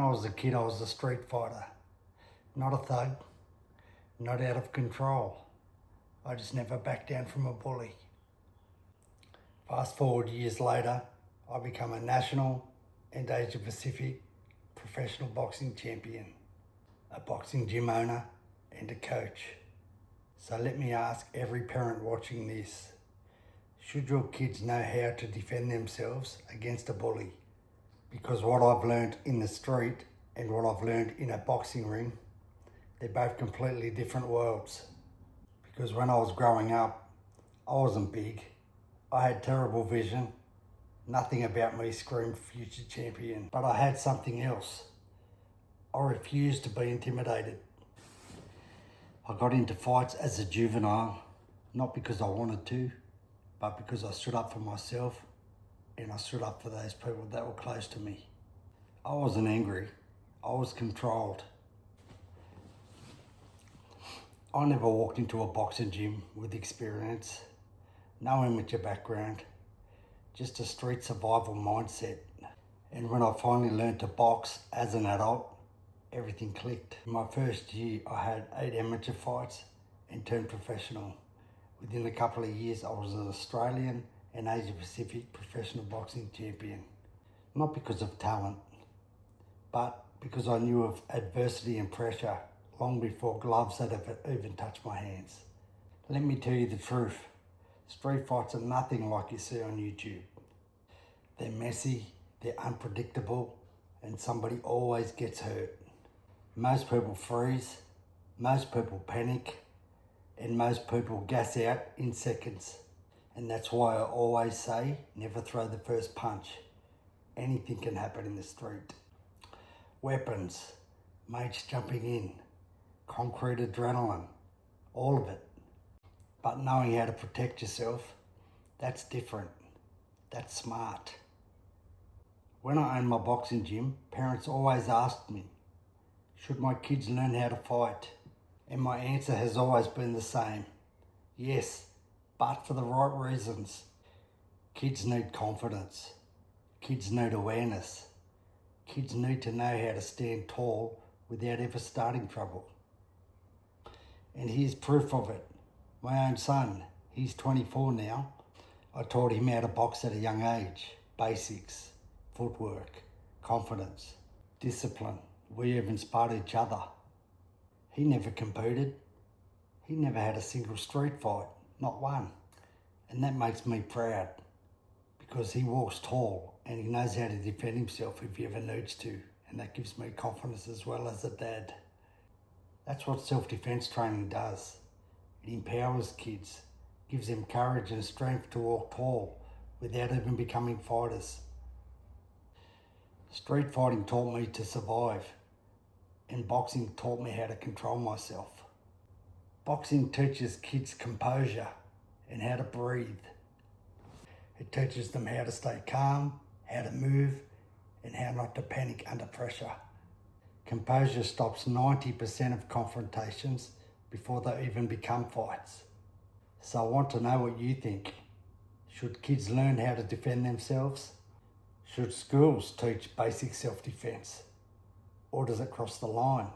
When I was a kid, I was a street fighter. Not a thug, not out of control. I just never backed down from a bully. Fast forward years later, I become a national and Asia Pacific professional boxing champion, a boxing gym owner and a coach. So let me ask every parent watching this, should your kids know how to defend themselves against a bully? Because what I've learned in the street and what I've learned in a boxing ring, they're both completely different worlds. Because when I was growing up, I wasn't big. I had terrible vision. Nothing about me screamed future champion, but I had something else. I refused to be intimidated. I got into fights as a juvenile, not because I wanted to, but because I stood up for myself and I stood up for those people that were close to me. I wasn't angry, I was controlled. I never walked into a boxing gym with experience, no amateur background, just a street survival mindset. And when I finally learned to box as an adult, everything clicked. In my first year, I had 8 amateur fights and turned professional. Within a couple of years, I was an Australian and Asia Pacific professional boxing champion. Not because of talent, but because I knew of adversity and pressure long before gloves had even touched my hands. Let me tell you the truth. Street fights are nothing like you see on YouTube. They're messy, they're unpredictable, and somebody always gets hurt. Most people freeze, most people panic, and most people gas out in seconds. And that's why I always say, never throw the first punch. Anything can happen in the street. Weapons, mates jumping in, concrete adrenaline, all of it. But knowing how to protect yourself, that's different. That's smart. When I owned my boxing gym, parents always asked me, should my kids learn how to fight? And my answer has always been the same. Yes, but for the right reasons. Kids need confidence. Kids need awareness. Kids need to know how to stand tall without ever starting trouble. And here's proof of it. My own son, he's 24 now. I taught him how to box at a young age. Basics, footwork, confidence, discipline. We even sparred each other. He never competed. He never had a single street fight, not one. And that makes me proud because he walks tall and he knows how to defend himself if he ever needs to. And that gives me confidence as well as a dad. That's what self-defense training does. It empowers kids, gives them courage and strength to walk tall without even becoming fighters. Street fighting taught me to survive, and boxing taught me how to control myself. Boxing teaches kids composure and how to breathe. It teaches them how to stay calm, how to move, and how not to panic under pressure. Composure stops 90% of confrontations before they even become fights. So I want to know what you think. Should kids learn how to defend themselves? Should schools teach basic self-defense? Or does it cross the line?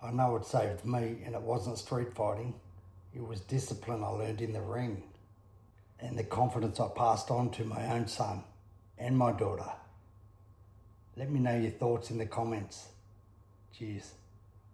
I know it saved me, and it wasn't street fighting. It was discipline I learned in the ring and the confidence I passed on to my own son and my daughter. Let me know your thoughts in the comments. Cheers.